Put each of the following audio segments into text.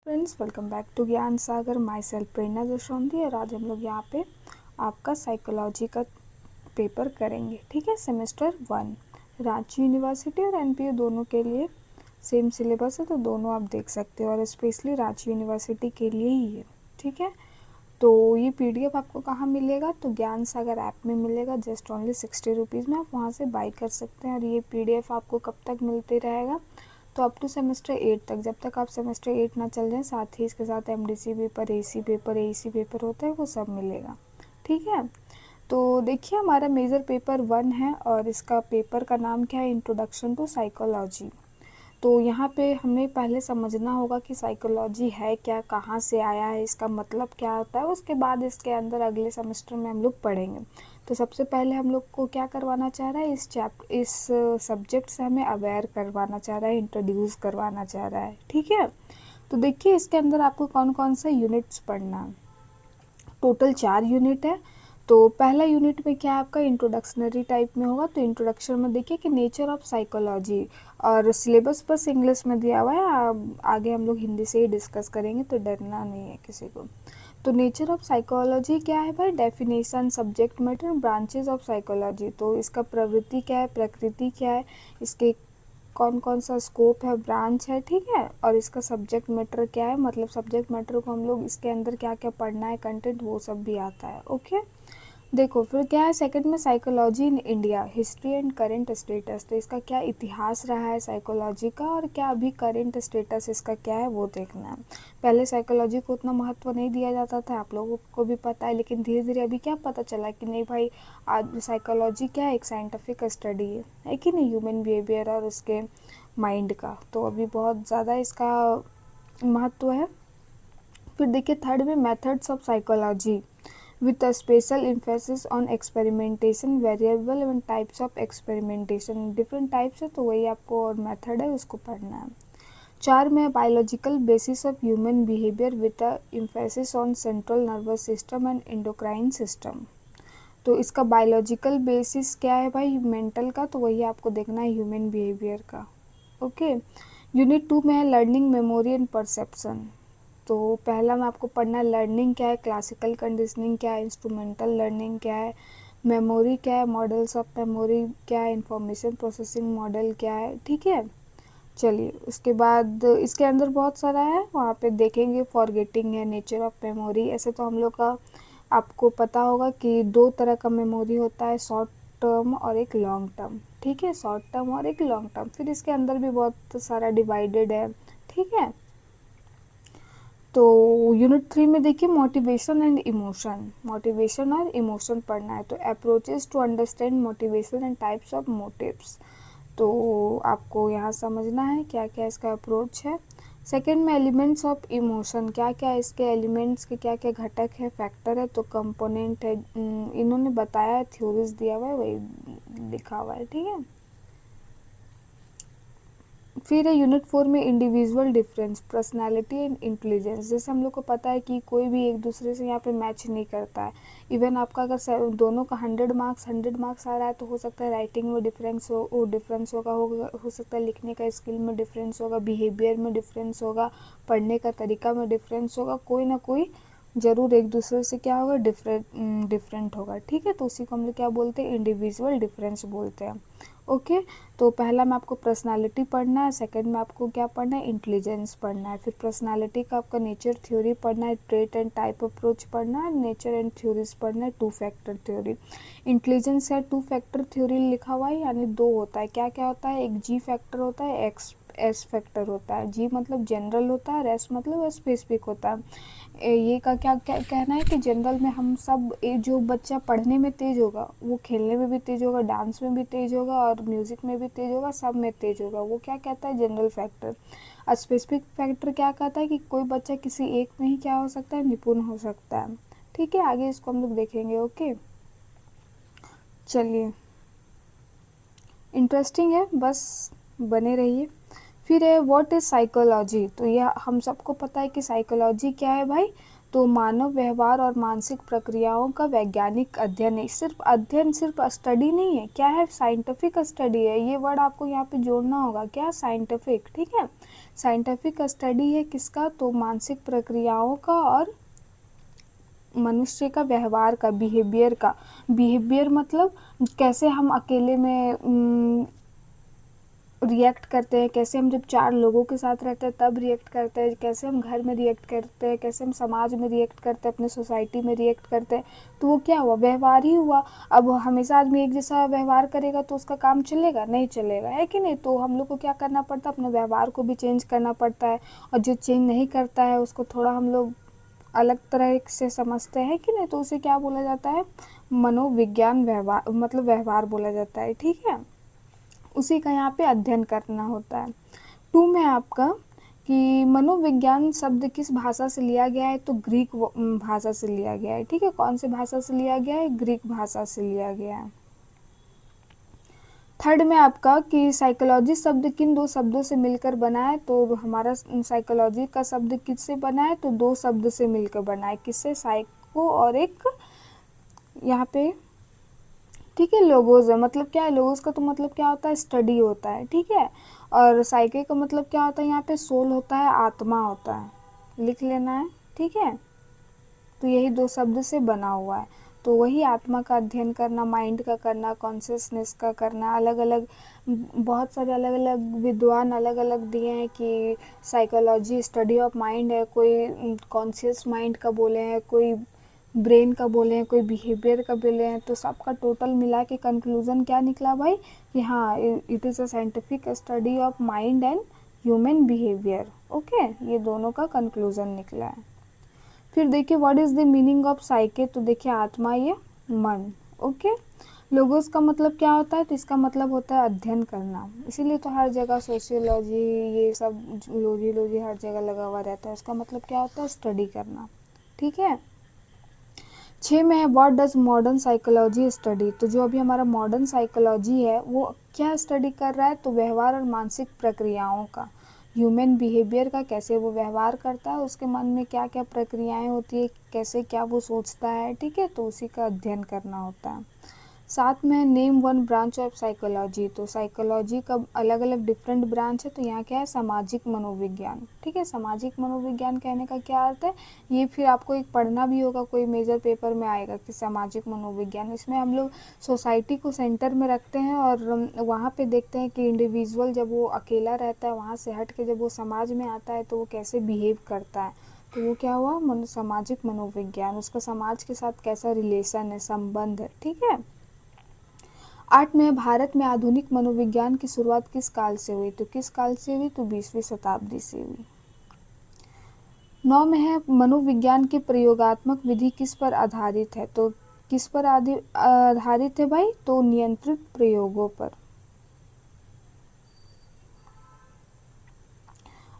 Friends, welcome back to ज्ञान सागर। My self प्रेरणा जशोंधी। और आज हम लोग यहाँ पे आपका साइकोलॉजी का पेपर करेंगे। ठीक है, सेमेस्टर 1 रांची यूनिवर्सिटी और एनपीयू दोनों के लिए सेम सिलेबस है, तो दोनों आप देख सकते हो और स्पेशली रांची यूनिवर्सिटी के लिए ही है। ठीक है, तो ये पीडीएफ आपको कहाँ मिलेगा? तो ज्ञान सागर ऐप में मिलेगा। जस्ट ओनली 60 रुपीज़ में आप वहाँ से बाई कर सकते हैं। और ये पीडीएफ आपको कब तक मिलते रहेगा? तो अप टू सेमेस्टर 8 तक, जब तक आप सेमेस्टर 8 ना चल जाए। साथ ही इसके साथ MDC paper, AC paper, AEC paper होता है, वो सब मिलेगा। ठीक है, तो देखिए हमारा मेजर पेपर 1 है और इसका पेपर का नाम क्या है? Introduction to psychology. तो यहाँ पे हमें पहले समझना होगा कि साइकोलॉजी है क्या, कहाँ से आया है, इसका मतलब क्या होता है। उसके बाद इसके अंदर अगले सेमेस्टर में हम लोग पढ़ेंगे। तो सबसे पहले हम लोग को क्या करवाना चाह रहा है? इस सब्जेक्ट से हमें अवेयर करवाना चाह रहा है, इंट्रोड्यूस करवाना चाह रहा है। ठीक है, तो देखिए इसके अंदर आपको कौन कौन सा यूनिट्स पढ़ना है। टोटल 4 यूनिट है। तो पहला यूनिट में क्या आपका इंट्रोडक्शनरी टाइप में होगा। तो इंट्रोडक्शन में देखिए कि नेचर ऑफ साइकोलॉजी, और सिलेबस बस इंग्लिश में दिया हुआ है। आगे हम लोग हिंदी से ही डिस्कस करेंगे, तो डरना नहीं है किसी को। तो नेचर ऑफ साइकोलॉजी क्या है भाई? Definition, subject matter, branches of psychology. तो इसका प्रवृत्ति क्या है, प्रकृति क्या है, इसके कौन कौन सा स्कोप है, ब्रांच है। ठीक है, और इसका सब्जेक्ट मैटर क्या है, मतलब सब्जेक्ट मैटर को हम लोग इसके अंदर क्या क्या पढ़ना है, कंटेंट, वो सब भी आता है। ओके, देखो फिर क्या है सेकंड में, psychology in India, history and current status. तो इसका क्या इतिहास रहा है साइकोलॉजी का, और क्या अभी करंट स्टेटस इसका क्या है, वो देखना है। पहले साइकोलॉजी को उतना महत्व नहीं दिया जाता था, आप लोगों को भी पता है, लेकिन धीरे धीरे अभी क्या पता चला कि नहीं भाई, आज साइकोलॉजी क्या है, एक साइंटिफिक स्टडी है कि नहीं, ह्यूमन बिहेवियर और उसके माइंड का। तो अभी बहुत ज़्यादा इसका महत्व है। फिर देखिए थर्ड में, methods of psychology with a special emphasis on experimentation, variable and types of experimentation। different types है, तो वही आपको और मेथड है उसको पढ़ना है। 4 में biological basis of human behaviour with a emphasis on central nervous system and endocrine system. तो इसका बायोलॉजिकल बेसिस क्या है भाई, मेंटल का, तो वही आपको देखना है, ह्यूमन बिहेवियर का। ओके, यूनिट 2 में है लर्निंग, मेमोरी एंड परसेप्शन। तो पहला में आपको पढ़ना है लर्निंग क्या है, क्लासिकल कंडीशनिंग क्या है, इंस्ट्रूमेंटल लर्निंग क्या है, मेमोरी क्या है, मॉडल्स ऑफ मेमोरी क्या है, इंफॉर्मेशन प्रोसेसिंग मॉडल क्या है। ठीक है, चलिए उसके बाद इसके अंदर बहुत सारा है, वहाँ पे देखेंगे। फॉरगेटिंग है, नेचर ऑफ मेमोरी। ऐसे तो हम लोग का आपको पता होगा कि 2 तरह का मेमोरी होता है, शॉर्ट टर्म और एक लॉन्ग टर्म। ठीक है, शॉर्ट टर्म और एक लॉन्ग टर्म। फिर इसके अंदर भी बहुत सारा डिवाइडेड है। ठीक है, तो यूनिट 3 में देखिए मोटिवेशन एंड इमोशन, मोटिवेशन और इमोशन पढ़ना है। तो approaches to understand motivation and types of motives. तो आपको यहाँ समझना है क्या क्या इसका अप्रोच है। सेकंड में एलिमेंट्स ऑफ इमोशन, क्या क्या इसके एलिमेंट्स के क्या क्या घटक है, फैक्टर है, तो कंपोनेंट है, इन्होंने बताया है, थ्योरीज दिया हुआ है, वही लिखा हुआ है। ठीक है, फिर है यूनिट 4 में individual difference, personality and intelligence. जैसे हम लोग को पता है कि कोई भी एक दूसरे से यहाँ पे मैच नहीं करता है। इवन आपका अगर दोनों का 100 मार्क्स आ रहा है, तो हो सकता है राइटिंग में डिफरेंस हो सकता है लिखने का स्किल में डिफरेंस होगा, बिहेवियर में डिफरेंस होगा, पढ़ने का तरीका में डिफरेंस होगा, कोई ना कोई ज़रूर एक दूसरे से क्या होगा, डिफरेंट होगा। ठीक है, तो उसी को हम लोग क्या बोलते हैं, इंडिविजुअल डिफरेंस बोलते हैं। ओके, तो पहला में आपको पर्सनालिटी पढ़ना है, सेकंड में आपको क्या पढ़ना है, इंटेलिजेंस पढ़ना है। फिर पर्सनालिटी का आपका नेचर थ्योरी पढ़ना है, ट्रेट एंड टाइप अप्रोच पढ़ना है, नेचर एंड थ्योरीज पढ़ना है, 2 फैक्टर थ्योरी। इंटेलिजेंस है 2 फैक्टर थ्योरी लिखा हुआ है, यानी 2 होता है। क्या क्या होता है, एक जी फैक्टर होता है, एस फैक्टर होता है। जी मतलब जनरल होता है और एस मतलब स्पेसिफिक होता है। ये का क्या क्या कहना है कि जनरल में हम सब, जो बच्चा पढ़ने में तेज होगा वो खेलने में भी तेज होगा, डांस में भी तेज होगा और म्यूजिक में भी तेज होगा, सब में तेज होगा, वो क्या कहता है, जनरल फैक्टर। और स्पेसिफिक फैक्टर क्या कहता है कि कोई बच्चा किसी एक में ही क्या हो सकता है, निपुण हो सकता है। ठीक है, आगे इसको हम लोग देखेंगे। ओके, चलिए इंटरेस्टिंग है, बस बने रहिए। फिर है व्हाट इज साइकोलॉजी। तो यह हम सबको पता है कि साइकोलॉजी क्या है भाई, तो मानव व्यवहार और मानसिक प्रक्रियाओं का वैज्ञानिक अध्ययन है। सिर्फ अध्ययन, सिर्फ स्टडी नहीं है, क्या है, साइंटिफिक स्टडी है। ये वर्ड आपको यहाँ पे जोड़ना होगा, क्या, साइंटिफिक। ठीक है, साइंटिफिक स्टडी है किसका, तो मानसिक प्रक्रियाओं का और मनुष्य का व्यवहार का, बिहेवियर का। बिहेवियर मतलब कैसे हम अकेले में रिएक्ट करते हैं, कैसे हम जब 4 लोगों के साथ रहते हैं तब रिएक्ट करते हैं, कैसे हम घर में रिएक्ट करते हैं, कैसे हम समाज में रिएक्ट करते हैं, अपने सोसाइटी में रिएक्ट करते हैं। तो वो क्या हुआ, व्यवहार ही हुआ। अब हमेशा आदमी एक जैसा व्यवहार करेगा तो उसका काम चलेगा, नहीं चलेगा, है कि नहीं। तो हम लोग को क्या करना पड़ता है, अपने व्यवहार को भी चेंज करना पड़ता है। और जो चेंज नहीं करता है उसको थोड़ा हम लोग अलग तरह से समझते हैं कि नहीं, तो उसे क्या बोला जाता है, मनोविज्ञान व्यवहार, मतलब व्यवहार बोला जाता है। ठीक है, उसी का यहाँ पे अध्ययन करना होता है। 2 में आपका कि मनोविज्ञान शब्द किस भाषा से लिया गया है, तो ग्रीक भाषा से लिया गया है। ठीक है, कौन से भाषा से लिया गया है, ग्रीक भाषा से लिया गया है। 3rd में आपका कि साइकोलॉजी शब्द किन 2 शब्दों से मिलकर बना है, तो हमारा साइकोलॉजी का शब्द किससे बना है, तो 2 शब्द से मिलकर बना है। किससे, साइको और एक यहाँ पे, ठीक है, लोगोस है। मतलब क्या है, लोगोस का तो मतलब क्या होता है, स्टडी होता है। ठीक है, और साइके का मतलब क्या होता है, यहाँ पे सोल होता है, आत्मा होता है, लिख लेना है। ठीक है, तो यही 2 शब्द से बना हुआ है। तो वही आत्मा का अध्ययन करना, माइंड का करना, कॉन्शियसनेस का करना, अलग अलग बहुत सारे अलग अलग विद्वान अलग अलग दिए हैं कि साइकोलॉजी स्टडी ऑफ माइंड है, कोई कॉन्शियस माइंड का बोले हैं, कोई ब्रेन का बोले हैं, कोई बिहेवियर का बोले हैं। तो सबका टोटल मिला के कंक्लूजन क्या निकला भाई, कि हाँ it is a scientific study of mind and human behaviour. Okay, ये दोनों का कंक्लूजन निकला है। फिर देखिए what is the meaning of साइके, तो देखिए आत्मा या मन। ओके, लोगोस का मतलब क्या होता है, तो इसका मतलब होता है अध्ययन करना। इसीलिए तो हर जगह सोशियोलॉजी ये सब लॉजी हर जगह लगा हुआ रहता है। उसका मतलब क्या होता है, स्टडी करना। ठीक है, 6 में है what does modern psychology study, तो जो अभी हमारा मॉडर्न साइकोलॉजी है वो क्या स्टडी कर रहा है, तो व्यवहार और मानसिक प्रक्रियाओं का, ह्यूमन बिहेवियर का, कैसे वो व्यवहार करता है, उसके मन में क्या क्या प्रक्रियाएं होती है, कैसे क्या वो सोचता है। ठीक है, तो उसी का अध्ययन करना होता है। 7 में है नेम 1 ब्रांच ऑफ साइकोलॉजी, तो साइकोलॉजी का अलग अलग डिफरेंट ब्रांच है। तो यहाँ क्या है, सामाजिक मनोविज्ञान। ठीक है, सामाजिक मनोविज्ञान कहने का क्या अर्थ है, ये फिर आपको एक पढ़ना भी होगा, कोई मेजर पेपर में आएगा कि सामाजिक मनोविज्ञान। इसमें हम लोग सोसाइटी को सेंटर में रखते हैं और वहाँ पे देखते हैं कि इंडिविजुअल जब वो अकेला रहता है, वहाँ से हट के जब वो समाज में आता है तो वो कैसे बिहेव करता है। तो वो क्या हुआ, सामाजिक मनोविज्ञान, उसका समाज के साथ कैसा रिलेशन है, संबंध है। ठीक है, 8 में भारत में आधुनिक मनोविज्ञान की शुरुआत किस काल से हुई, तो किस काल से हुई, तो 20वीं शताब्दी से हुई। 9 में है मनोविज्ञान की प्रयोगात्मक विधि किस पर आधारित है, तो किस पर आधारित है भाई, तो नियंत्रित प्रयोगों पर।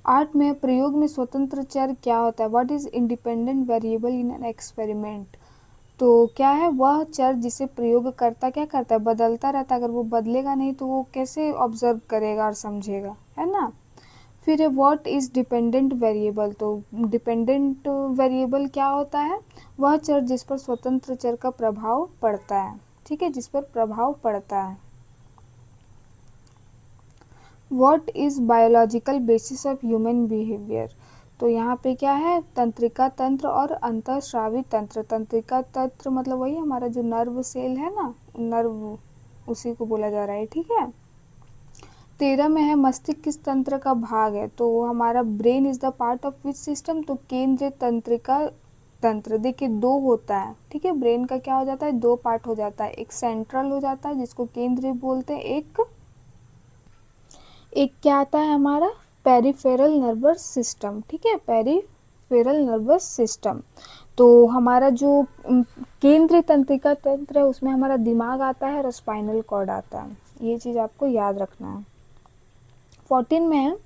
8 में प्रयोग में स्वतंत्र चर क्या होता है, what is independent variable in an experiment, तो क्या है वह चर जिसे प्रयोगकर्ता क्या करता है, बदलता रहता है। अगर वो बदलेगा नहीं तो वो कैसे ऑब्जर्व करेगा और समझेगा, है ना। फिर है व्हाट इज़ डिपेंडेंट वेरिएबल, तो डिपेंडेंट वेरिएबल क्या होता है, वह चर जिस पर स्वतंत्र चर का प्रभाव पड़ता है। ठीक है, जिस पर प्रभाव पड़ता है। What is biological basis of human behaviour, तो यहाँ पे क्या है, तंत्रिका तंत्र और अंतःस्रावी तंत्र। तंत्रिका तंत्र मतलब वही हमारा जो नर्व सेल है ना, नर्व, उसी को बोला जा रहा है। ठीक है, 13 में है मस्तिष्क किस तंत्र का भाग है, तो हमारा brain is the part of which system, तो केंद्रीय तंत्रिका तंत्र। देखिए 2 होता है। ठीक है, ब्रेन का क्या हो जाता है, 2 पार्ट हो जाता है, एक सेंट्रल हो जाता है जिसको केंद्रीय बोलते हैं, एक क्या आता है हमारा, पेरिफेरल नर्वस सिस्टम। ठीक है, पेरिफेरल नर्वस सिस्टम। तो हमारा जो केंद्रीय तंत्रिका तंत्र है उसमें हमारा दिमाग आता है और स्पाइनल कॉर्ड आता है, ये चीज़ आपको याद रखना है। 14 में है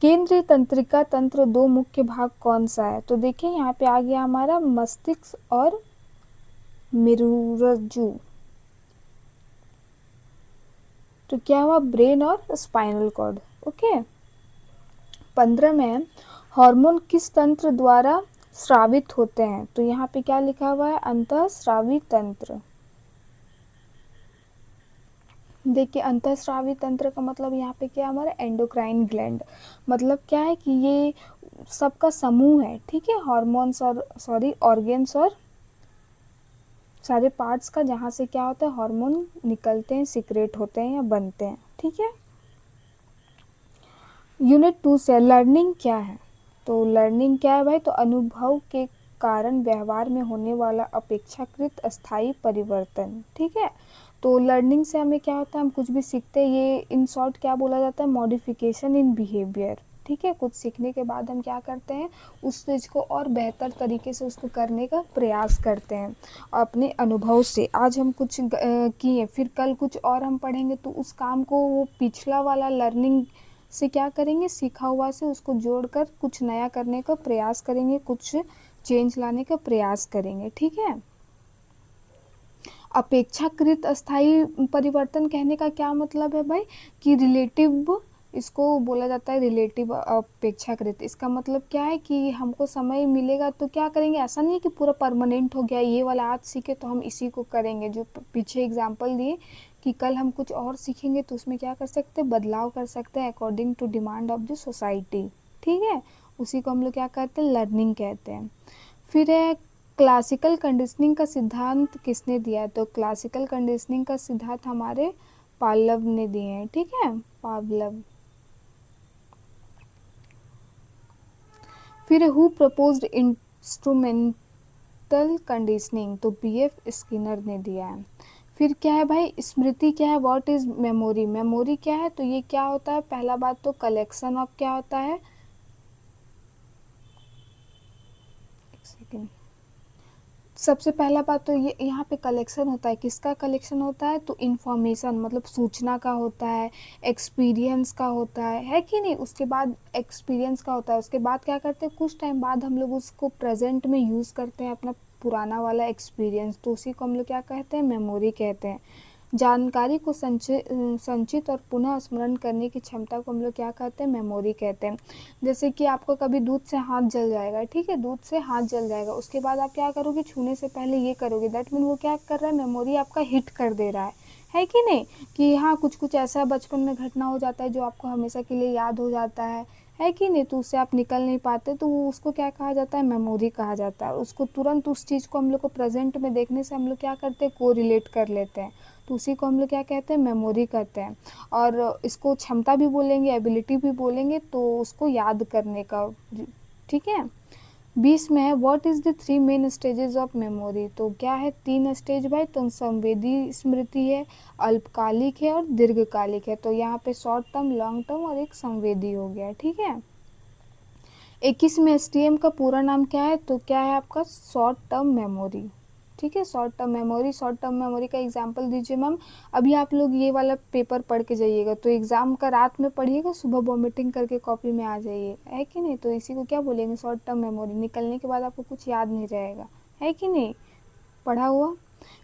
केंद्रीय तंत्रिका तंत्र 2 मुख्य भाग कौन सा है, तो देखिए यहाँ पे आ गया हमारा मस्तिष्क और मेरुरज्जु। तो क्या हुआ, ब्रेन और स्पाइनल कॉर्ड। ओके, 15 में हार्मोन किस तंत्र द्वारा स्रावित होते हैं, तो यहाँ पे क्या लिखा हुआ है, अंतःस्रावी तंत्र। देखिए अंतःस्रावी तंत्र का मतलब यहाँ पे क्या है, हमारा एंडोक्राइन ग्लैंड, मतलब क्या है कि ये सबका समूह है, ठीक है, हार्मोन्स और ऑर्गेन्स और सारे पार्ट्स का, जहाँ से क्या होता है हार्मोन निकलते हैं, सीक्रेट होते हैं या बनते हैं, ठीक है। यूनिट 2 से लर्निंग क्या है, तो लर्निंग क्या है भाई, तो अनुभव के कारण व्यवहार में होने वाला अपेक्षाकृत अस्थायी परिवर्तन, ठीक है। तो लर्निंग से हमें क्या होता है, हम कुछ भी सीखते हैं, ये इन शॉर्ट क्या बोला जाता है, मॉडिफिकेशन इन बिहेवियर, ठीक है। कुछ सीखने के बाद हम क्या करते हैं, उस चीज़ को और बेहतर तरीके से उसको करने का प्रयास करते हैं अपने अनुभव से। आज हम कुछ किए, फिर कल कुछ और हम पढ़ेंगे, तो उस काम को वो पिछला वाला लर्निंग से क्या करेंगे, सीखा हुआ से उसको जोड़कर कुछ नया करने का प्रयास करेंगे, कुछ चेंज लाने का प्रयास करेंगे, ठीक है। अपेक्षाकृत अस्थायी परिवर्तन कहने का क्या मतलब है भाई, कि रिलेटिव, इसको बोला जाता है रिलेटिव अपेक्षाकृत। इसका मतलब क्या है कि हमको समय मिलेगा तो क्या करेंगे, ऐसा नहीं है कि पूरा परमानेंट हो गया, ये वाला आज सीखे तो हम इसी को करेंगे, जो पीछे एग्जाम्पल दिए कि कल हम कुछ और सीखेंगे तो उसमें क्या कर सकते हैं, बदलाव कर सकते हैं according to demand of the society, ठीक है। उसी को हम लोग क्या कहते हैं, लर्निंग कहते हैं। फिर है क्लासिकल कंडीशनिंग का सिद्धांत किसने दिया है, तो क्लासिकल कंडीशनिंग का सिद्धांत हमारे पावलोव ने दिए हैं, ठीक है, पावलोव। फिर हु प्रपोज्ड इंस्ट्रूमेंटल कंडीशनिंग, तो बीएफ स्किनर ने दिया है। फिर क्या है भाई, स्मृति क्या है, व्हाट इज मेमोरी, मेमोरी क्या है, तो ये क्या होता है, पहला बात तो कलेक्शन ऑफ क्या होता है, एक सेकेंड, सबसे पहला बात तो ये यहाँ पे कलेक्शन होता है, किसका कलेक्शन होता है, तो इन्फॉर्मेशन मतलब सूचना का होता है, एक्सपीरियंस का होता है कि नहीं, उसके बाद एक्सपीरियंस का होता है, उसके बाद क्या करते हैं, कुछ टाइम बाद हम लोग उसको प्रेजेंट में यूज़ करते हैं, अपना पुराना वाला एक्सपीरियंस, तो उसी को हम लोग क्या कहते हैं, मेमोरी कहते हैं। जानकारी को संचित और पुनः स्मरण करने की क्षमता को हम लोग क्या कहते हैं, मेमोरी कहते हैं। जैसे कि आपको कभी दूध से हाथ जल जाएगा, ठीक है, दूध से हाथ जल जाएगा, उसके बाद आप क्या करोगे, छूने से पहले ये करोगे, दैट मीन वो क्या कर रहा है, मेमोरी आपका हिट कर दे रहा है कि नहीं, कि हाँ कुछ कुछ ऐसा बचपन में घटना हो जाता है जो आपको हमेशा के लिए याद हो जाता है कि नहीं, तो उससे आप निकल नहीं पाते, तो वो उसको क्या कहा जाता है, मेमोरी कहा जाता है। उसको तुरंत उस चीज़ को हम लोग को प्रेजेंट में देखने से हम लोग क्या करते हैं, को रिलेट कर लेते हैं, तो उसी को हम लोग क्या कहते हैं, मेमोरी कहते हैं। और इसको क्षमता भी बोलेंगे, एबिलिटी भी बोलेंगे, तो उसको याद करने का, ठीक है। 20 में है what is the 3 main stages of memory, तो क्या है 3 स्टेज भाई, तो संवेदी स्मृति है, अल्पकालिक है और दीर्घकालिक है, तो यहाँ पे शॉर्ट टर्म, लॉन्ग टर्म और एक संवेदी हो गया, ठीक है। 21 में एसटीएम का पूरा नाम क्या है, तो क्या है आपका शॉर्ट टर्म मेमोरी, ठीक है, short term memory. Short term memory का एग्जांपल दीजिए मैम, अभी आप लोग ये वाला पेपर पढ़ के जाइएगा, तो एग्ज़ाम का रात में पढ़िएगा, सुबह वॉमिटिंग करके कॉपी में आ जाइए, है कि नहीं, तो इसी को क्या बोलेंगे, शॉर्ट टर्म मेमोरी। निकलने के बाद आपको कुछ याद नहीं रहेगा, है कि नहीं, पढ़ा हुआ।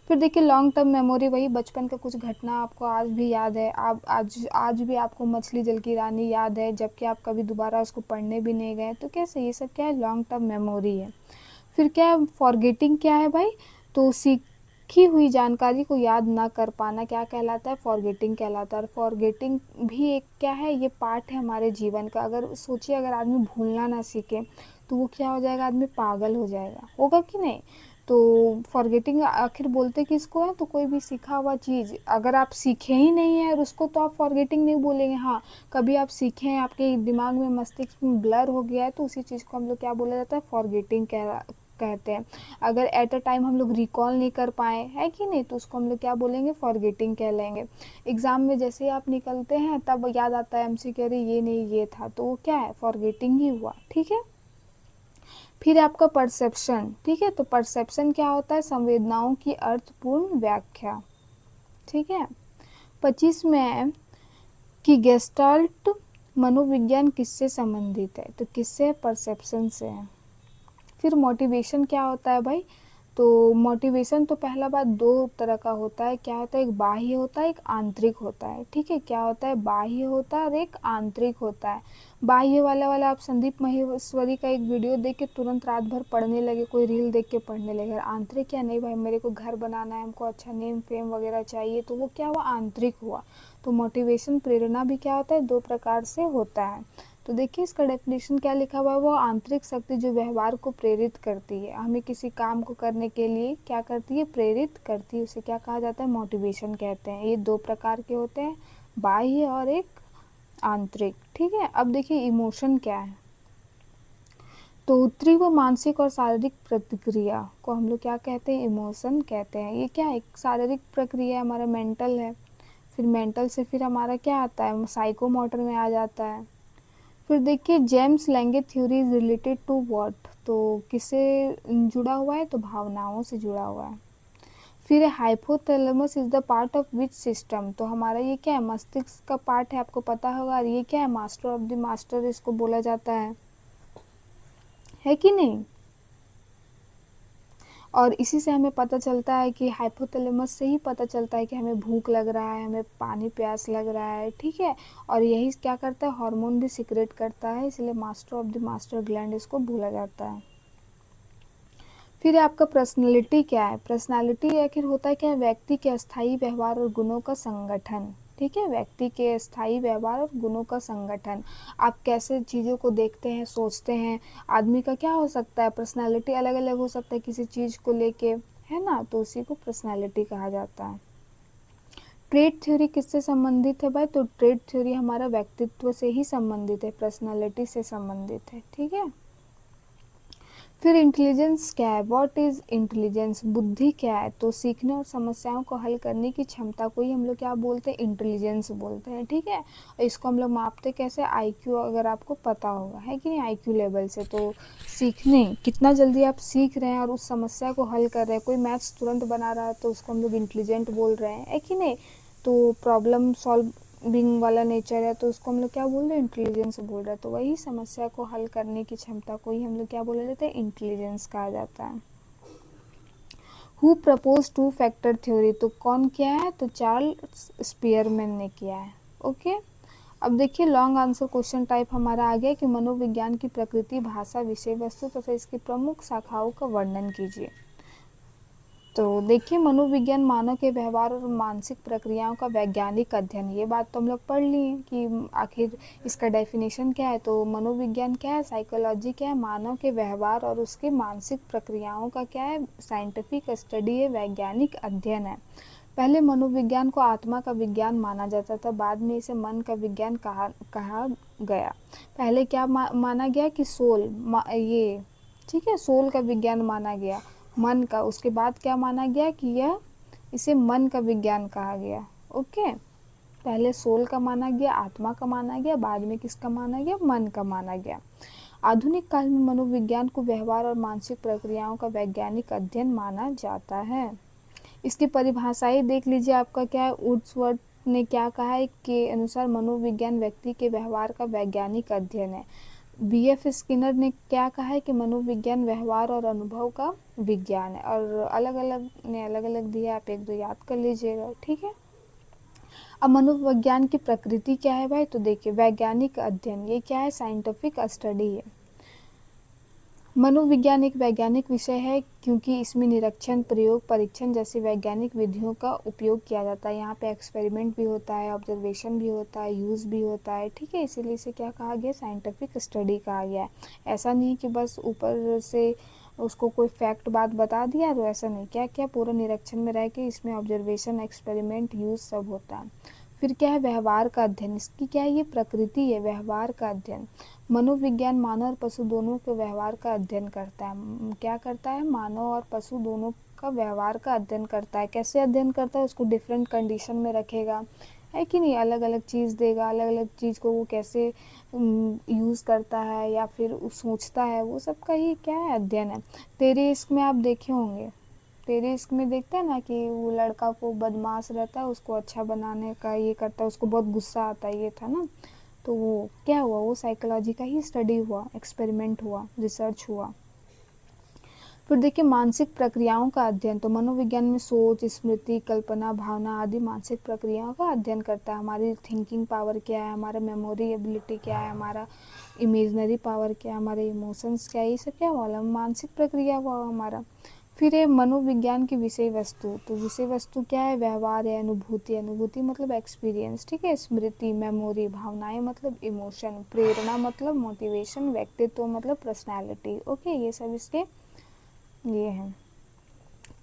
फिर देखिए लॉन्ग टर्म मेमोरी, वही बचपन का कुछ घटना आपको आज भी याद है, आप आज भी आपको मछली जल की रानी याद है, जबकि आप कभी दोबारा उसको पढ़ने भी नहीं गए, तो कैसे, ये सब क्या है, लॉन्ग टर्म मेमोरी है। फिर क्या है, फॉरगेटिंग क्या है भाई, तो सीखी हुई जानकारी को याद ना कर पाना क्या कहलाता है, फॉरगेटिंग कहलाता है। और फॉरगेटिंग भी एक क्या है, ये पार्ट है हमारे जीवन का। अगर सोचिए, अगर आदमी भूलना ना सीखे तो वो क्या हो जाएगा, आदमी पागल हो जाएगा, होगा कि नहीं। तो फॉरगेटिंग आखिर बोलते किसको है, तो कोई भी सीखा हुआ चीज़ अगर आप सीखे ही नहीं है और उसको, तो आप फॉरगेटिंग नहीं बोलेंगे। हाँ, कभी आप सीखे हैं, आपके दिमाग में, मस्तिष्क में ब्लर हो गया है, तो उसी चीज़ को हम लोग क्या बोला जाता है, फॉरगेटिंग कहते हैं। अगर एट अ टाइम हम लोग रिकॉल नहीं कर पाए, है कि नहीं, तो उसको हम लोग क्या बोलेंगे, फॉरगेटिंग कह लेंगे। एग्ज़ाम में जैसे ही आप निकलते हैं तब याद आता है एमसीक्यू, अरे ये नहीं ये था, तो वो क्या है, फॉरगेटिंग ही हुआ, ठीक है। फिर आपका परसेप्शन, ठीक है, तो परसेप्शन क्या होता है, संवेदनाओं की अर्थपूर्ण व्याख्या, ठीक है। 25 में है कि गेस्टाल्ट मनोविज्ञान किससे संबंधित है, तो किससे, परसेप्शन से है। फिर मोटिवेशन क्या होता है भाई, तो मोटिवेशन तो पहला बात दो तरह का होता है, क्या होता है, एक बाह्य होता है, एक आंतरिक होता है। ठीक है, क्या होता है, बाह्य होता है और एक आंतरिक होता है। बाह्य वाला आप संदीप माहेश्वरी का एक वीडियो देख के तुरंत रात भर पढ़ने लगे, कोई रील देख के पढ़ने लगे। आंतरिक क्या, नहीं भाई मेरे को घर बनाना है, हमको अच्छा नेम फेम वगैरह चाहिए, तो वो क्या हुआ, आंतरिक हुआ। तो मोटिवेशन प्रेरणा भी क्या होता है, दो प्रकार से होता है। तो देखिए इसका डेफिनेशन क्या लिखा हुआ है, वो आंतरिक शक्ति जो व्यवहार को प्रेरित करती है, हमें किसी काम को करने के लिए क्या करती है, प्रेरित करती है, उसे क्या कहा जाता है, मोटिवेशन कहते हैं। ये दो प्रकार के होते हैं, बाह्य और एक आंतरिक। ठीक है, अब देखिए इमोशन क्या है। तो उत्तरी व मानसिक और शारीरिक प्रतिक्रिया को हम लोग क्या कहते हैं, इमोशन कहते हैं। ये क्या है, एक शारीरिक प्रक्रिया है, हमारा मेंटल है, फिर मेंटल से फिर हमारा क्या आता है, साइकोमोटर में आ जाता है। फिर देखिए James Lange theory is related to what, तो किससे जुड़ा हुआ है, तो भावनाओं से जुड़ा हुआ है। फिर hypothalamus is the part of which system, तो हमारा ये क्या है, मस्तिष्क का पार्ट है, आपको पता होगा। और ये क्या है, मास्टर ऑफ द मास्टर इसको बोला जाता है कि नहीं। और इसी से हमें पता चलता है कि हाइपोथैलेमस से ही पता चलता है कि हमें भूख लग रहा है, हमें पानी प्यास लग रहा है। ठीक है, और यही क्या करता है, हार्मोन भी सिक्रेट करता है, इसलिए master of the master gland इसको बोला जाता है। फिर आपका पर्सनैलिटी क्या है, पर्सनैलिटी आखिर होता है क्या, व्यक्ति के अस्थायी व्यवहार और गुणों का संगठन। ठीक है, व्यक्ति के अस्थायी व्यवहार और गुणों का संगठन, आप कैसे चीज़ों को देखते हैं, सोचते हैं। आदमी का क्या हो सकता है, पर्सनैलिटी अलग अलग हो सकता है किसी चीज़ को लेके, है ना, तो उसी को पर्सनैलिटी कहा जाता है। ट्रेड थ्योरी किससे संबंधित है भाई, तो ट्रेड थ्योरी हमारा व्यक्तित्व से ही संबंधित है, पर्सनैलिटी से संबंधित है। ठीक है, फिर इंटेलिजेंस क्या है, व्हाट इज इंटेलिजेंस, बुद्धि क्या है, तो सीखने और समस्याओं को हल करने की क्षमता को ही हम लोग क्या बोलते हैं, इंटेलिजेंस बोलते हैं। ठीक है, इसको हम लोग मापते कैसे, आईक्यू, अगर आपको पता होगा, है कि नहीं, आईक्यू लेवल से। तो सीखने कितना जल्दी आप सीख रहे हैं और उस समस्या को हल कर रहे हैं, कोई मैथ्स तुरंत बना रहा है तो उसको हम लोग इंटेलिजेंट बोल रहे हैं, है कि नहीं। तो प्रॉब्लम सॉल्व बिंग वाला नेचर है तो उसको हम लोग क्या बोल रहे हैं, इंटेलिजेंस बोल रहे हैं। तो वही समस्या को हल करने की क्षमता को ही हम लोग क्या बोल लेते हैं, इंटेलिजेंस कहा जाता है। Who propose two factor theory, तो कौन किया है, तो चार्ल्स स्पियरमैन ने किया है। ओके, अब देखिए लॉन्ग आंसर क्वेश्चन टाइप हमारा आ गया कि मनोविज्ञान की प्रकृति, भाषा, विषय वस्तु तथा इसकी प्रमुख शाखाओं का वर्णन कीजिए। तो देखिए मनोविज्ञान मानव के व्यवहार और मानसिक प्रक्रियाओं का वैज्ञानिक अध्ययन, ये बात तो हम लोग पढ़ लिए कि आखिर इसका डेफिनेशन क्या है। तो मनोविज्ञान क्या है, साइकोलॉजी क्या है, मानव के व्यवहार और उसके मानसिक प्रक्रियाओं का क्या है, साइंटिफिक स्टडी है, वैज्ञानिक अध्ययन है। पहले मनोविज्ञान को आत्मा का विज्ञान माना जाता था, बाद में इसे मन का विज्ञान कहा गया। पहले क्या माना गया कि सोल, ये ठीक है, सोल का विज्ञान माना गया, मन का। उसके बाद क्या माना गया कि यह, इसे मन का विज्ञान कहा गया। ओके, पहले सोल का माना गया, आत्मा का माना गया, बाद में किसका माना गया, मन का माना गया। आधुनिक काल में मनोविज्ञान को व्यवहार और मानसिक प्रक्रियाओं का वैज्ञानिक अध्ययन माना जाता है। इसकी परिभाषाएं देख लीजिए, आपका क्या है, वुड्सवर्थ ने क्या कहा है के अनुसार मनोविज्ञान व्यक्ति के व्यवहार का वैज्ञानिक अध्ययन है। बी.एफ. स्किनर ने क्या कहा है कि मनोविज्ञान व्यवहार और अनुभव का विज्ञान है। और अलग अलग ने अलग अलग दिया, आप एक दो याद कर लीजिएगा। ठीक है, अब मनोविज्ञान की प्रकृति क्या है भाई, तो देखिए वैज्ञानिक अध्ययन, ये क्या है, साइंटिफिक स्टडी है। मनोविज्ञान एक वैज्ञानिक विषय है क्योंकि इसमें निरीक्षण, प्रयोग, परीक्षण जैसी वैज्ञानिक विधियों का उपयोग किया जाता है। यहाँ पे एक्सपेरिमेंट भी होता है, ऑब्जर्वेशन भी होता है, यूज़ भी होता है। ठीक है, इसीलिए इसे क्या कहा गया, साइंटिफिक स्टडी कहा गया है। ऐसा नहीं कि बस ऊपर से उसको कोई फैक्ट बात बता दिया, तो ऐसा नहीं, क्या क्या पूरा निरीक्षण में रह के इसमें ऑब्जर्वेशन, एक्सपेरिमेंट, यूज़ सब होता है। फिर क्या है, व्यवहार का अध्ययन, इसकी क्या है, ये प्रकृति है, व्यवहार का अध्ययन। मनोविज्ञान मानव और पशु दोनों के व्यवहार का अध्ययन करता है। क्या करता है, मानव और पशु दोनों का व्यवहार का अध्ययन करता है। कैसे अध्ययन करता है, उसको डिफरेंट कंडीशन में रखेगा, है कि नहीं, अलग अलग चीज़ देगा, अलग अलग चीज़ को वो कैसे यूज़ करता है या फिर सोचता है, वो सब का ही क्या है, अध्ययन है। तेरे इश्क में आप देखे होंगे, तेरे इश्क में देखते हैं ना कि वो लड़का को बदमाश रहता है, उसको अच्छा बनाने का ये करता है, उसको बहुत गुस्सा आता है, ये था ना। तो वो क्या हुआ, वो साइकोलॉजी का ही स्टडी हुआ, एक्सपेरिमेंट हुआ, रिसर्च हुआ। फिर देखिए मानसिक प्रक्रियाओं का अध्ययन, तो मनोविज्ञान में सोच, स्मृति, कल्पना, भावना आदि मानसिक प्रक्रियाओं का अध्ययन करता है। हमारी थिंकिंग पावर क्या है, हमारा मेमोरी एबिलिटी क्या है, हमारा इमेजनरी पावर क्या है, हमारे इमोशंस क्या है, ये सब क्या वाला मानसिक प्रक्रिया हुआ हमारा। फिर है मनोविज्ञान की विषय वस्तु, तो विषय वस्तु क्या है, व्यवहार है, अनुभूति, अनुभूति मतलब एक्सपीरियंस, ठीक है। स्मृति, मेमोरी, भावनाएं मतलब इमोशन, प्रेरणा मतलब मोटिवेशन, व्यक्तित्व मतलब पर्सनैलिटी। ओके, ये सब इसके ये हैं।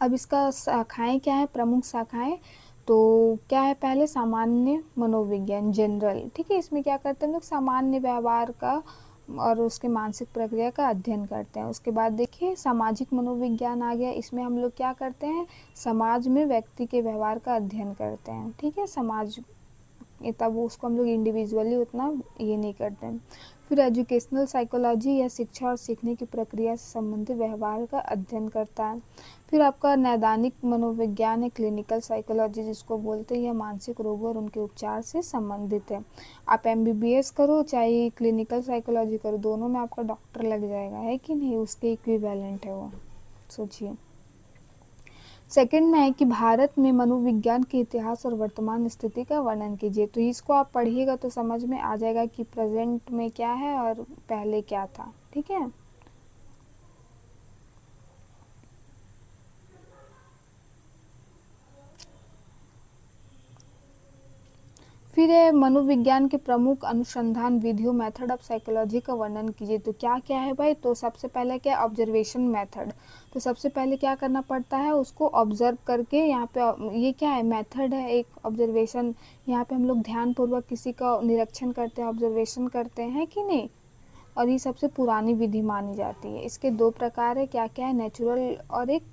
अब इसका शाखाएं क्या है, प्रमुख शाखाएं, तो क्या है, पहले सामान्य मनोविज्ञान जनरल, ठीक है। इसमें क्या करते हैं हम लोग, सामान्य व्यवहार का और उसके मानसिक प्रक्रिया का अध्ययन करते हैं। उसके बाद देखिए सामाजिक मनोविज्ञान आ गया, इसमें हम लोग क्या करते हैं, समाज में व्यक्ति के व्यवहार का अध्ययन करते हैं, ठीक है। समाज तब उसको हम लोग इंडिविजुअली उतना ये नहीं करते हैं। फिर एजुकेशनल साइकोलॉजी या शिक्षा और सीखने की प्रक्रिया से संबंधित व्यवहार का अध्ययन करता है। फिर आपका नैदानिक मनोविज्ञान है, क्लिनिकल साइकोलॉजी जिसको बोलते हैं, यह मानसिक रोगों और उनके उपचार से संबंधित है। आप MBBS करो चाहे क्लिनिकल साइकोलॉजी करो, दोनों में आपका डॉक्टर लग जाएगा, है कि नहीं, उसके इक्विवेलेंट है वो, सोचिए। सेकंड में है कि भारत में मनोविज्ञान के इतिहास और वर्तमान स्थिति का वर्णन कीजिए, तो इसको आप पढ़िएगा तो समझ में आ जाएगा कि प्रेजेंट में क्या है और पहले क्या था, ठीक है। फिर है मनोविज्ञान के प्रमुख अनुसंधान विधियों, मेथड ऑफ साइकोलॉजी का वर्णन कीजिए, तो क्या क्या है भाई, तो सबसे पहले क्या, ऑब्जर्वेशन मेथड, तो सबसे पहले क्या करना पड़ता है, उसको ऑब्जर्व करके, यहाँ पे ये क्या है, मेथड है एक ऑब्जर्वेशन, यहाँ पे हम लोग ध्यानपूर्वक किसी का निरीक्षण करते हैं, ऑब्जर्वेशन करते हैं कि नहीं, और ये सबसे पुरानी विधि मानी जाती है। इसके दो प्रकार है, क्या क्या है, नेचुरल और एक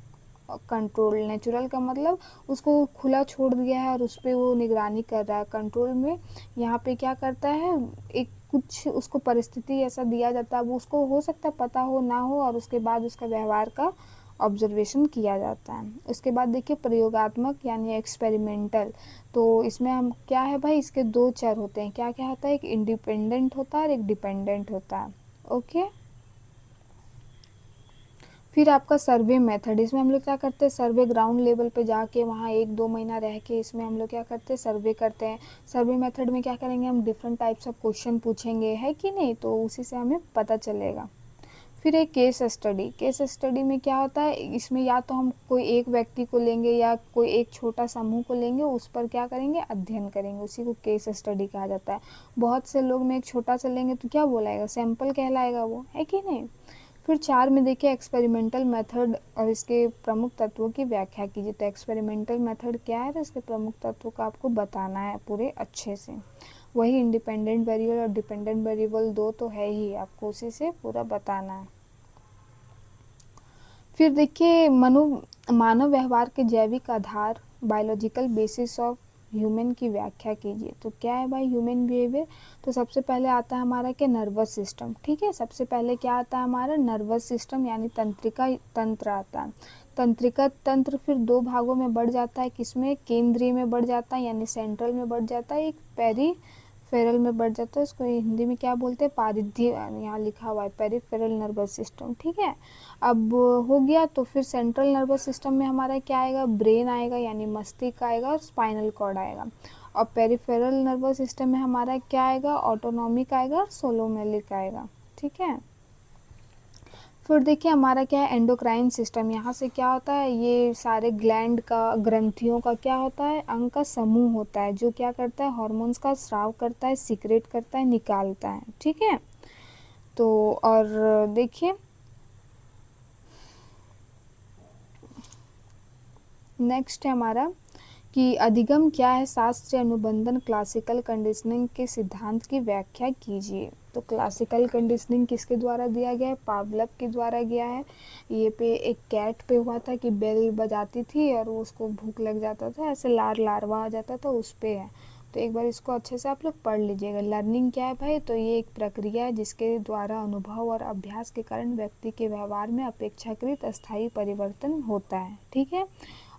कंट्रोल। नेचुरल का मतलब उसको खुला छोड़ दिया है और उस पर वो निगरानी कर रहा है। कंट्रोल में यहाँ पे क्या करता है, एक कुछ उसको परिस्थिति ऐसा दिया जाता है, वो उसको हो सकता है पता हो ना हो, और उसके बाद उसका व्यवहार का ऑब्जर्वेशन किया जाता है। उसके बाद देखिए प्रयोगात्मक यानी एक्सपेरिमेंटल, तो इसमें हम क्या है भाई, इसके दो चर होते हैं, क्या क्या होता है, एक इंडिपेंडेंट होता है और एक डिपेंडेंट होता है। ओके। फिर आपका सर्वे मेथड, इसमें हम लोग क्या करते हैं, सर्वे ग्राउंड लेवल पे जाके वहाँ 1-2 महीना रह के इसमें हम लोग क्या करते हैं, सर्वे करते हैं। सर्वे मेथड में क्या करेंगे, हम डिफरेंट टाइप्स ऑफ क्वेश्चन पूछेंगे, है कि नहीं, तो उसी से हमें पता चलेगा। फिर एक केस स्टडी, केस स्टडी में क्या होता है, इसमें या तो हम कोई एक व्यक्ति को लेंगे या कोई एक छोटा समूह को लेंगे, उस पर क्या करेंगे, अध्ययन करेंगे, उसी को केस स्टडी कहा जाता है। बहुत से लोग में एक छोटा सा लेंगे तो क्या बोलाएगा, सैंपल कहलाएगा वो, है कि नहीं। फिर 4 में देखिए एक्सपेरिमेंटल मेथड और इसके प्रमुख तत्वों की व्याख्या कीजिए, तो एक्सपेरिमेंटल मेथड क्या है, तो इसके प्रमुख तत्वों का आपको बताना है पूरे अच्छे से। वही इंडिपेंडेंट वेरिएबल और डिपेंडेंट वेरिएबल दो तो है ही, आपको उसी से पूरा बताना है। फिर देखिए मानव व्यवहार के जैविक आधार, बायोलॉजिकल बेसिस ऑफ ह्यूमन की व्याख्या कीजिए, तो क्या है भाई ह्यूमन बिहेवियर, तो सबसे पहले आता है हमारा क्या, नर्वस सिस्टम, ठीक है। सबसे पहले क्या आता है हमारा, नर्वस सिस्टम यानी तंत्रिका तंत्र आता है। तंत्रिका तंत्र फिर दो भागों में बढ़ जाता है, किसमें, केंद्रीय में बढ़ जाता है यानी सेंट्रल में बढ़ जाता है, एक पेरीफेरल में बढ़ जाता है, इसको हिंदी में क्या बोलते हैं, पारिधीय, यहाँ लिखा हुआ है पेरीफेरल नर्वस सिस्टम, ठीक है। अब हो गया, तो फिर सेंट्रल नर्वस सिस्टम में हमारा क्या आएगा, ब्रेन आएगा यानी मस्तिष्क आएगा और स्पाइनल कॉर्ड आएगा। और पेरिफेरल नर्वस सिस्टम में हमारा क्या आएगा, ऑटोनॉमिक आएगा और सोलोमेलिक आएगा, ठीक है। फिर देखिए हमारा क्या है, एंडोक्राइन सिस्टम, यहाँ से क्या होता है, ये सारे ग्लैंड का, ग्रंथियों का क्या होता है, अंग का समूह होता है, जो क्या करता है, हार्मोन्स का स्राव करता है, सीक्रेट करता है, निकालता है, ठीक है। तो और देखिए नेक्स्ट है हमारा कि अधिगम क्या है, शास्त्रीय अनुबंधन, क्लासिकल कंडीशनिंग के सिद्धांत की व्याख्या कीजिए, तो क्लासिकल कंडीशनिंग किसके द्वारा दिया गया है, पावलव के द्वारा गया है। ये पे एक कैट पे हुआ था कि बेल बजाती थी और वो उसको भूख लग जाता था, ऐसे लार्वा आ जाता था, उस पे है। तो एक बार इसको अच्छे से आप लोग पढ़ लीजिएगा। लर्निंग क्या है भाई, तो ये एक प्रक्रिया है जिसके द्वारा अनुभव और अभ्यास के कारण व्यक्ति के व्यवहार में अपेक्षाकृत अस्थायी परिवर्तन होता है, ठीक है।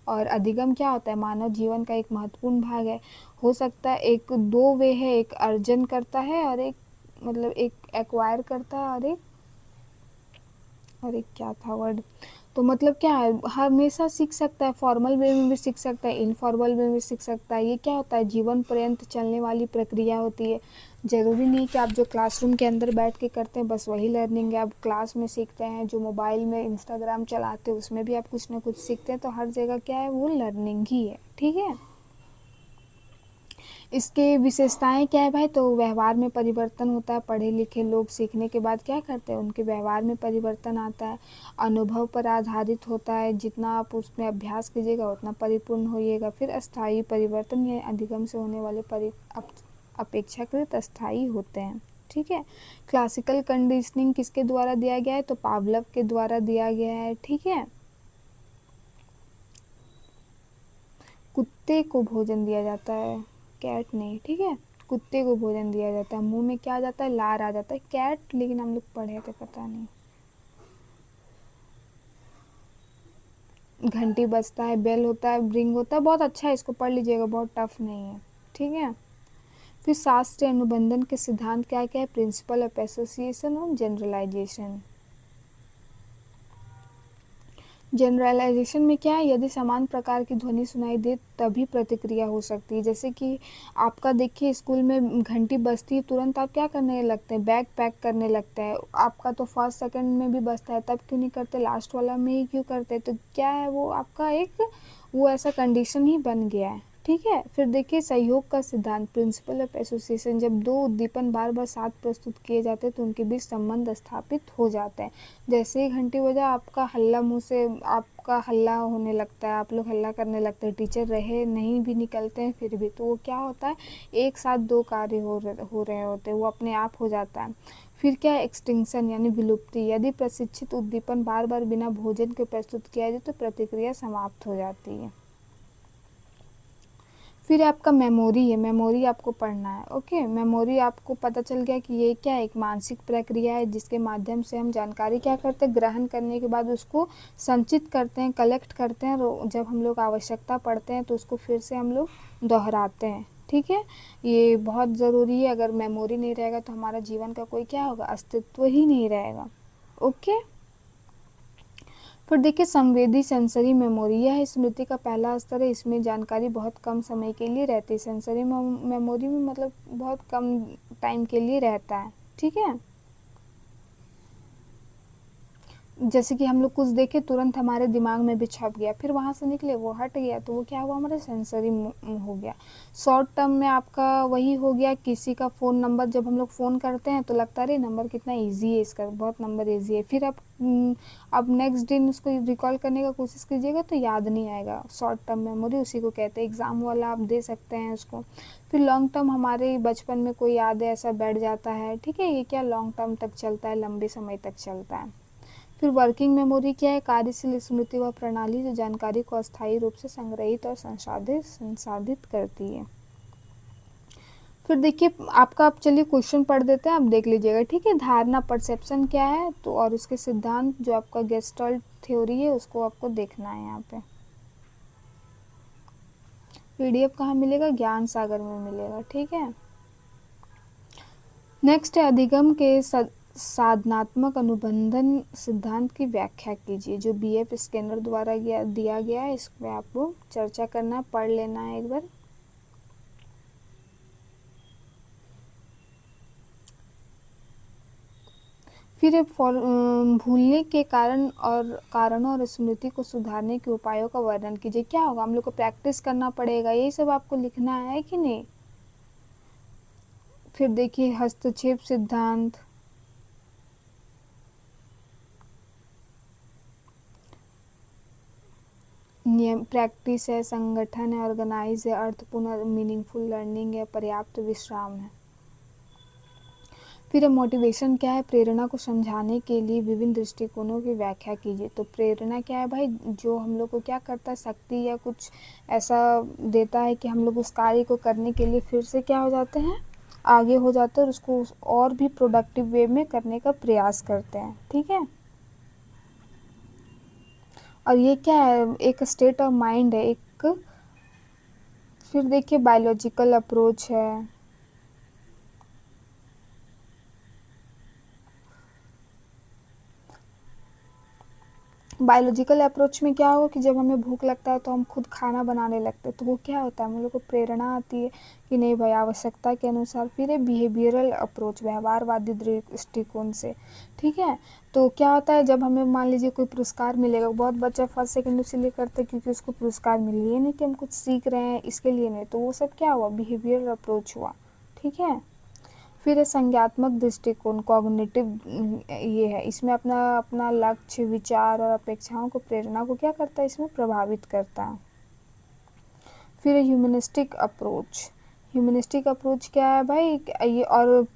और अधिगम क्या होता है, मानव जीवन का एक महत्वपूर्ण भाग है। हो सकता है एक दो वे है, एक अर्जन करता है और एक मतलब एक एक्वायर करता है और एक क्या था वर्ड, तो मतलब क्या है, हमेशा सीख सकता है, फॉर्मल वे में भी सीख सकता है, इनफॉर्मल वे में भी सीख सकता है। ये क्या होता है, जीवन पर्यंत चलने वाली प्रक्रिया होती है। ज़रूरी नहीं कि आप जो क्लासरूम के अंदर बैठ के करते हैं बस वही लर्निंग है, आप क्लास में सीखते हैं, जो मोबाइल में इंस्टाग्राम चलाते हैं उसमें भी आप कुछ ना कुछ सीखते हैं, तो हर जगह क्या है, वो लर्निंग ही है। ठीक है, इसके विशेषताएं क्या है भाई, तो व्यवहार में परिवर्तन होता है। पढ़े लिखे लोग सीखने के बाद क्या करते हैं, उनके व्यवहार में परिवर्तन आता है। अनुभव पर आधारित होता है, जितना आप उसमें अभ्यास कीजिएगा उतना परिपूर्ण होइएगा। फिर अस्थायी परिवर्तन, ये अधिगम से होने वाले अपेक्षाकृत अस्थायी होते हैं। ठीक है, क्लासिकल कंडीशनिंग किसके द्वारा दिया गया है, तो पावलव के द्वारा दिया गया है। ठीक है, कुत्ते को भोजन दिया जाता है, कैट नहीं। ठीक है, कुत्ते को भोजन दिया जाता है, मुंह में क्या आ जाता है, लार आ जाता है। कैट लेकिन हम लोग पढ़े थे, पता नहीं। घंटी बजता है, बेल होता है, रिंग होता है। बहुत अच्छा है, इसको पढ़ लीजिएगा, बहुत टफ नहीं है। ठीक है, फिर शास्त्रीय अनुबंधन के सिद्धांत क्या क्या है, प्रिंसिपल ऑफ एसोसिएशन और जनरलाइजेशन। जनरलाइजेशन में क्या है, यदि समान प्रकार की ध्वनि सुनाई दे तभी प्रतिक्रिया हो सकती है। जैसे कि आपका देखिए स्कूल में घंटी बजती है, तुरंत आप क्या करने लगते हैं, बैग पैक करने लगते हैं। आपका तो फर्स्ट सेकंड में भी बजता है, तब क्यों नहीं करते, लास्ट वाला में ही क्यों करते हैं। तो क्या है, वो आपका एक वो ऐसा कंडीशन ही बन गया है। ठीक है, फिर देखिए सहयोग का सिद्धांत, प्रिंसिपल ऑफ एसोसिएशन। जब दो उद्दीपन बार बार साथ प्रस्तुत किए जाते हैं तो उनके बीच संबंध स्थापित हो जाते हैं। जैसे ही घंटी बजा, आपका हल्ला मुंह से आपका हल्ला होने लगता है, आप लोग हल्ला करने लगते हैं, टीचर रहे नहीं भी निकलते हैं फिर भी, तो वो क्या होता है, एक साथ दो कार्य हो रहे होते हैं, वो अपने आप हो जाता है। फिर क्या है, एक्सटिंक्शन यानी विलुप्ति। यदि प्रशिक्षित उद्दीपन बार बार बिना भोजन के प्रस्तुत किया जाए तो प्रतिक्रिया समाप्त हो जाती है। फिर आपका मेमोरी है, मेमोरी आपको पढ़ना है। ओके, मेमोरी आपको पता चल गया कि ये क्या है, एक मानसिक प्रक्रिया है जिसके माध्यम से हम जानकारी क्या करते हैं, ग्रहण करने के बाद उसको संचित करते हैं, कलेक्ट करते हैं, और जब हम लोग आवश्यकता पड़ते हैं तो उसको फिर से हम लोग दोहराते हैं। ठीक है, ये बहुत ज़रूरी है। अगर मेमोरी नहीं रहेगा तो हमारा जीवन का कोई क्या होगा, अस्तित्व ही नहीं रहेगा। ओके, फिर देखिए संवेदी सेंसरी मेमोरी, यह स्मृति का पहला स्तर है। इसमें जानकारी बहुत कम समय के लिए रहती है। सेंसरी मेमोरी में मतलब बहुत कम टाइम के लिए रहता है। ठीक है, जैसे कि हम लोग कुछ देखे तुरंत हमारे दिमाग में भी छप गया, फिर वहाँ से निकले वो हट गया, तो वो क्या हुआ, हमारा सेंसरी हो गया। शॉर्ट टर्म में आपका वही हो गया, किसी का फ़ोन नंबर जब हम लोग फ़ोन करते हैं तो लगता है नंबर कितना इजी है, इसका बहुत नंबर इजी है। फिर अब नेक्स्ट दिन उसको रिकॉल करने का कोशिश कीजिएगा तो याद नहीं आएगा। शॉर्ट टर्म मेमोरी उसी को कहते हैं, एग्ज़ाम वाला आप दे सकते हैं उसको। फिर लॉन्ग टर्म, हमारे बचपन में कोई याद है ऐसा बैठ जाता है। ठीक है, ये क्या लॉन्ग टर्म तक चलता है, लंबे समय तक चलता है। फिर वर्किंग मेमोरी क्या है, कार्यशील स्मृति व प्रणाली जो जानकारी को अस्थायी रूप से संग्रहित और संसाधित करती है। फिर देखिए आपका, आप चलिए क्वेश्चन पढ़ देते हैं, आप देख लीजिएगा। ठीक है, धारणा परसेप्शन क्या है, तो और उसके सिद्धांत जो आपका गेस्टल्ट थ्योरी है उसको आपको देखना है। यहाँ पे पीडीएफ कहाँ मिलेगा, ज्ञान सागर में मिलेगा। ठीक है, नेक्स्ट है अधिगम के साधनात्मक अनुबंधन सिद्धांत की व्याख्या कीजिए, जो बीएफ स्कैनर द्वारा दिया गया है। इस पर आपको चर्चा करना है, पढ़ लेना है एक बार। फिर भूलने के कारणों और स्मृति को सुधारने के उपायों का वर्णन कीजिए। क्या होगा, हम लोग को प्रैक्टिस करना पड़ेगा, यही सब आपको लिखना है कि नहीं। फिर देखिए हस्तक्षेप सिद्धांत, नियम, प्रैक्टिस है, संगठन है, ऑर्गेनाइज है, अर्थपूर्ण मीनिंगफुल लर्निंग है, पर्याप्त विश्राम है। फिर मोटिवेशन क्या है, प्रेरणा को समझाने के लिए विभिन्न दृष्टिकोणों की व्याख्या कीजिए। तो प्रेरणा क्या है भाई, जो हम लोग को क्या करता है, शक्ति या कुछ ऐसा देता है कि हम लोग उस कार्य को करने के लिए फिर से क्या हो जाते हैं, आगे हो जाते हैं और उसको और भी प्रोडक्टिव वे में करने का प्रयास करते हैं। ठीक है, और ये क्या है, एक स्टेट ऑफ माइंड है एक। फिर देखिए बायोलॉजिकल अप्रोच है, बायोलॉजिकल अप्रोच में क्या होगा कि जब हमें भूख लगता है तो हम खुद खाना बनाने लगते हैं, तो वो क्या होता है, हम लोग को प्रेरणा आती है कि नहीं भाई आवश्यकता के अनुसार। फिर है बिहेवियरल अप्रोच, व्यवहारवादी दृष्टिकोण से, ठीक है। तो क्या होता है, जब हमें मान लीजिए कोई पुरस्कार मिलेगा, बहुत बच्चा फर्स्ट सेकंड इसलिए करते हैं क्योंकि उसको पुरस्कार मिल रही है, नहीं कि हम कुछ सीख रहे हैं इसके लिए नहीं, तो वो सब क्या हुआ, बिहेवियरल अप्रोच हुआ, ठीक है। फिर है संज्ञात्मक दृष्टिकोण, कॉग्निटिव, ये है, इसमें अपना अपना लक्ष्य, विचार और अपेक्षाओं को, प्रेरणा को क्या करता है, इसमें प्रभावित करता है। फिर है ह्यूमनिस्टिक अप्रोच। ह्यूमनिस्टिक अप्रोच क्या है भाई, ये और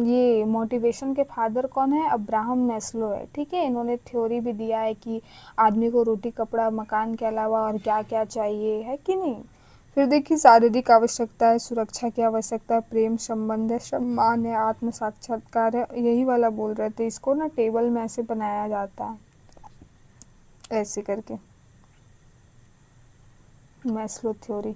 ये मोटिवेशन के फादर कौन है, अब्राहम मैस्लो है, ठीक है। इन्होंने थ्योरी भी दिया है कि आदमी को रोटी कपड़ा मकान के अलावा और क्या क्या चाहिए, है कि नहीं। फिर देखिए शारीरिक आवश्यकता है, सुरक्षा की आवश्यकता है, प्रेम संबंध है, सम्मान है, आत्म साक्षात्कार है, यही वाला बोल रहे थे। इसको ना टेबल में ऐसे बनाया जाता है, ऐसे करके, मैस्लो थ्योरी।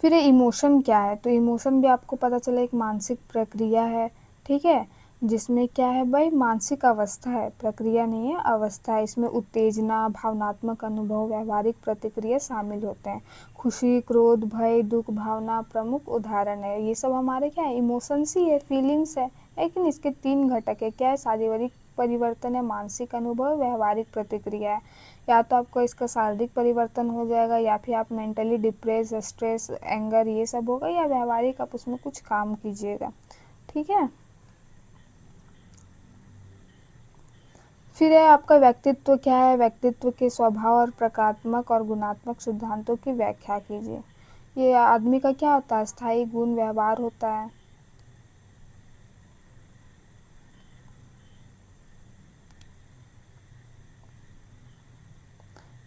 फिर ये इमोशन क्या है, तो इमोशन भी आपको पता चला एक मानसिक प्रक्रिया है, ठीक है, जिसमें क्या है भाई, मानसिक अवस्था है, प्रक्रिया नहीं है, अवस्था है। इसमें उत्तेजना, भावनात्मक अनुभव, व्यवहारिक प्रतिक्रिया शामिल होते हैं। खुशी, क्रोध, भय, दुख भावना प्रमुख उदाहरण है। ये सब हमारे क्या है, इमोशंस ही है, फीलिंग्स है, लेकिन इसके 3 घटक है, क्या है, शारीरिक परिवर्तन है, मानसिक अनुभव, व्यवहारिक प्रतिक्रिया है। या तो आपको इसका शारीरिक परिवर्तन हो जाएगा, या फिर आप मेंटली डिप्रेस, स्ट्रेस, एंगर, ये सब होगा, या व्यवहारिक आप उसमें कुछ काम कीजिएगा, ठीक है। फिर है आपका व्यक्तित्व क्या है, व्यक्तित्व के स्वभाव और प्रकारात्मक और गुणात्मक सिद्धांतों की व्याख्या कीजिए। ये आदमी का क्या होता है, स्थायी गुण व्यवहार होता है।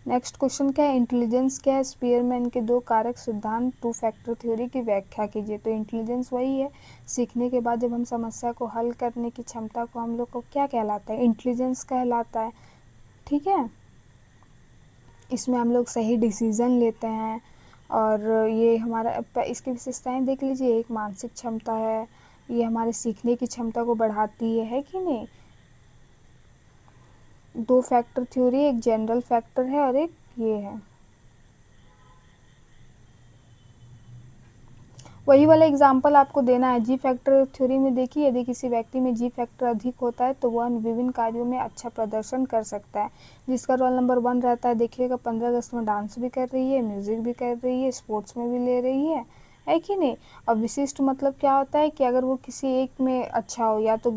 नेक्स्ट क्वेश्चन क्या है, इंटेलिजेंस क्या है, स्पीयरमैन के 2 कारक सिद्धांत, 2 फैक्टर थ्योरी की व्याख्या कीजिए। तो इंटेलिजेंस वही है, सीखने के बाद जब हम समस्या को हल करने की क्षमता को हम लोग को क्या कहलाता है, इंटेलिजेंस कहलाता है, ठीक है। इसमें हम लोग सही डिसीजन लेते हैं, और ये हमारा इसकी विशेषताएं देख लीजिए, एक मानसिक क्षमता है, ये हमारे सीखने की क्षमता को बढ़ाती है कि नहीं। 2 फैक्टर थ्योरी, एक जनरल फैक्टर है और एक ये है। वही वाला एग्जाम्पल आपको देना है। जी फैक्टर थ्योरी में देखिए, यदि किसी व्यक्ति में जी फैक्टर अधिक होता है तो वह विभिन्न कार्यों में अच्छा प्रदर्शन कर सकता है। जिसका रोल नंबर 1 रहता है, देखिएगा 15 अगस्त में डांस भी कर रही है, म्यूजिक भी कर रही है, स्पोर्ट्स में भी ले रही है कि नहीं। अब विशिष्ट मतलब क्या होता है कि अगर वो किसी एक में अच्छा हो, या तो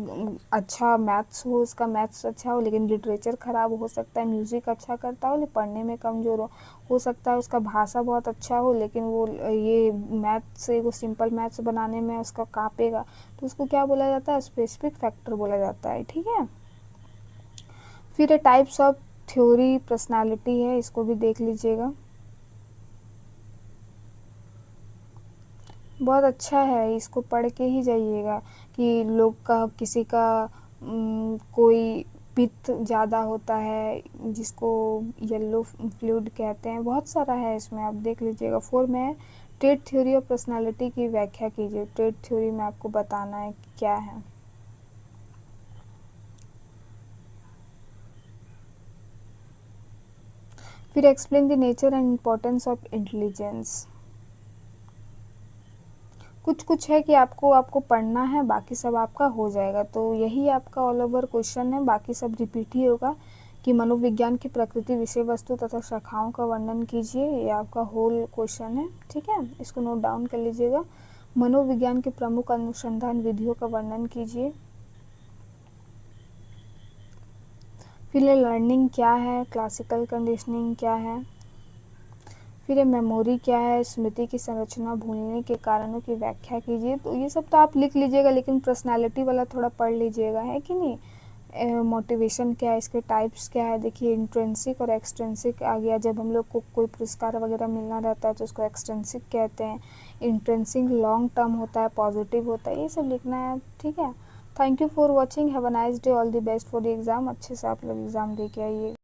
अच्छा मैथ्स हो, उसका मैथ्स अच्छा हो लेकिन लिटरेचर खराब हो सकता है, म्यूज़िक अच्छा करता हो लेकिन पढ़ने में कमज़ोर हो सकता है उसका भाषा बहुत अच्छा हो लेकिन वो ये मैथ से वो सिंपल मैथ्स बनाने में उसका काँपेगा, तो उसको क्या बोला जाता है, स्पेसिफिक फैक्टर बोला जाता है, ठीक है। फिर टाइप्स ऑफ थ्योरी पर्सनालिटी है, इसको भी देख लीजिएगा, बहुत अच्छा है, इसको पढ़ के ही जाइएगा कि लोग का किसी का कोई पित्त ज़्यादा होता है जिसको येलो फ्लूइड कहते हैं, बहुत सारा है इसमें, आप देख लीजिएगा। 4 में ट्रेट थ्योरी और पर्सनालिटी की व्याख्या कीजिए। ट्रेट थ्योरी में आपको बताना है कि क्या है। फिर explain the nature and importance of intelligence. कुछ कुछ है कि आपको पढ़ना है, बाकी सब आपका हो जाएगा, तो यही आपका ऑल ओवर क्वेश्चन है, बाकी सब रिपीट ही होगा कि मनोविज्ञान की प्रकृति, विषय वस्तु तथा शाखाओं का वर्णन कीजिए, ये आपका होल क्वेश्चन है, ठीक है, इसको नोट डाउन कर लीजिएगा। मनोविज्ञान के प्रमुख अनुसंधान विधियों का वर्णन कीजिए। फिर लर्निंग क्या है, क्लासिकल कंडीशनिंग क्या है, फिर मेमोरी क्या है, स्मृति की संरचना, भूलने के कारणों की व्याख्या कीजिए। तो ये सब तो आप लिख लीजिएगा, लेकिन पर्सनालिटी वाला थोड़ा पढ़ लीजिएगा, है कि नहीं। मोटिवेशन क्या है, इसके टाइप्स क्या है, देखिए इंट्रिंसिक और एक्सट्रिंसिक आ गया। जब हम लोग को कोई पुरस्कार वगैरह मिलना रहता है तो उसको एक्सट्रिंसिक कहते हैं। इंट्रिंसिक लॉन्ग टर्म होता है, पॉजिटिव होता है, ये सब लिखना है, ठीक है। Thank you for watching, have a nice day, all the best for the exam. अच्छे से आप लोग एग्ज़ाम दे के आइए।